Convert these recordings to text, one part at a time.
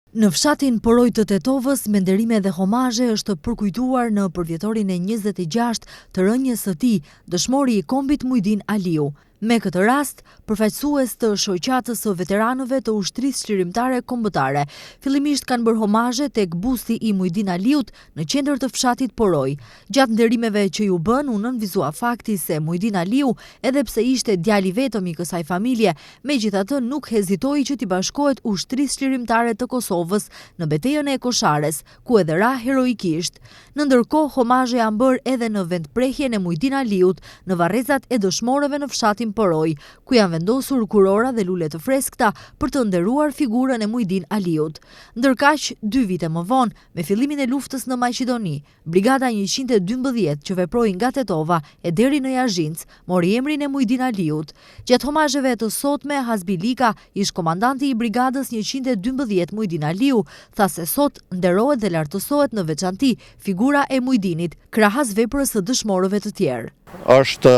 Në fshatin Poroj të Tetovës, me nderime dhe homazhe është përkujtuar në përvjetorin e 26 të rënjes së tij, dëshmori i kombit Mujdin Aliu. Me këtë rast, përfaqësues të shoqatës së veteranëve të ushtrisë çlirimtare kombëtare, fillimisht kanë bërë homazhe tek busti i Mujdin Aliut në qendër të fshatit Poroj. Gjatë nderimeve që ju bën, u nënvizua fakti se Mujdin Aliu, edhe pse ishte djali vetëm i kësaj familje, megjithatë nuk hezitoi që t'i bashkohet ushtrisë çlirimtare të Kosovës në betejën e Koshares, ku edhe ra heroikisht. Në ndërkohë, homazhe janë bërë edhe në vendprehjen e Mujdin Aliut në varrezat e dëshmorëve në fshatin Poroj, ku janë vendosur kurora dhe lule të freskëta për të nderuar figurën e Mujdin Aliut. Ndërkaq, 2 vite më vonë, me fillimin e luftës në Maqedoni, Brigada 112 që veproi nga Tetova e deri në Yazhinc, mori emrin e Mujdin Aliut. Gjatë homazheve të sotme, Hasbi Lika, ish komandanti i Brigadës 112 Mujdin Aliu, tha se sot nderohet dhe lartësohet në veçanti figura e Mujdinit, krahas veprës së dëshmorëve të tjerë. Është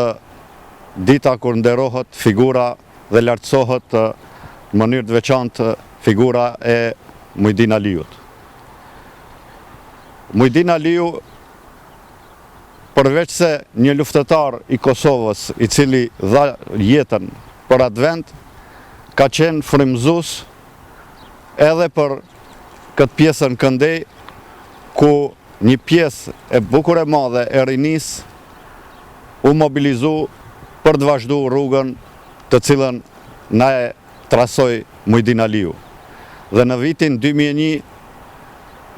dita kur nderohet figura dhe lartësohet në mënyrë të veçantë figura e Mujdin Aliut. Mujdin Aliu, përveç se një luftëtar i Kosovës i cili dha jetën për atë vend, ka qenë frymëzues edhe për këtë pjesën këndej, ku një pjesë e bukur e madhe e rinisë u mobilizu për të vazhdu rrugën të cilën na e trasoi Mujdin Aliu. Dhe në vitin 2001,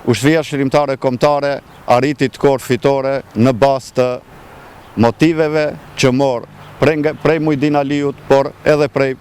ushtria çlirimtare kombëtare arriti të korë fitore në bazë të motiveve që morë prej Mujdin Aliut, por edhe prej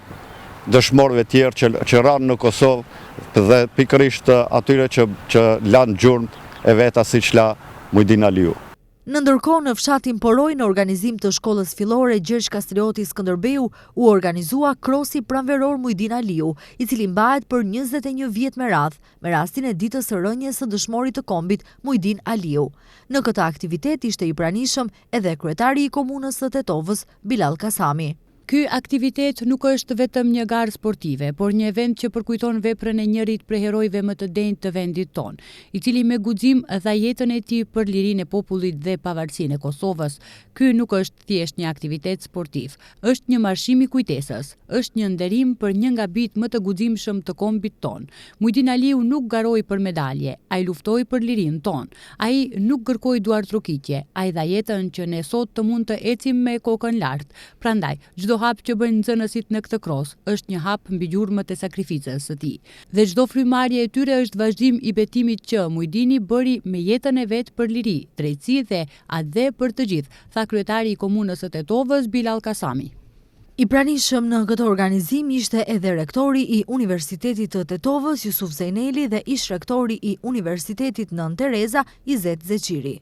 dëshmorëve tjerë që ranë në Kosovë dhe pikërisht atyre që lanë gjurmët e veta siç la Mujdin Aliu. Në ndërkohë, në fshatin Poroj, në organizim të shkollës fillore Gjergj Kastrioti Skënderbeu, u organizua krosi pranveror Mujdin Aliu, i cili mbahet për 21 vjet me radhë, me rastin e ditës së rënjes së dëshmorit të kombit Mujdin Aliu. Në këtë aktivitet ishte i pranishëm edhe kryetari i komunës së Tetovës, Bilal Kasami. Ky aktivitet nuk është vetëm një garë sportive, por një event që përkujton veprën e njërit prej herojve më të denjtë të vendit ton, i cili me guxim dha jetën e tij për lirinë e popullit dhe pavarësinë e Kosovës. Ky nuk është thjesht një aktivitet sportiv, është një marshim i kujtesës, është një nderim për një nga bijtë më të guximshëm të kombit ton. Mujdin Aliu nuk garoi për medalje, ai luftoi për lirinë ton. Ai nuk kërkoi duartrokitje, ai dha jetën që ne sot të mund të ecim me kokën lart. Prandaj, çdo hap që bëjnë nxënësit në këtë kros është një hap mbi gjurmët e sakrificës së tij. Dhe çdo frymarrje e tyre është vazhdim i betimit që Mujdini bëri me jetën e vet për liri, drejtësi dhe atë për të gjithë, tha kryetari i komunës së Tetovës, Bilal Kasami. I pranishëm në këtë organizim ishte edhe rektori i Universitetit të Tetovës, Jusuf Zejneli, dhe ish rektori i Universitetit Nën Tereza, Izet Zeçiri.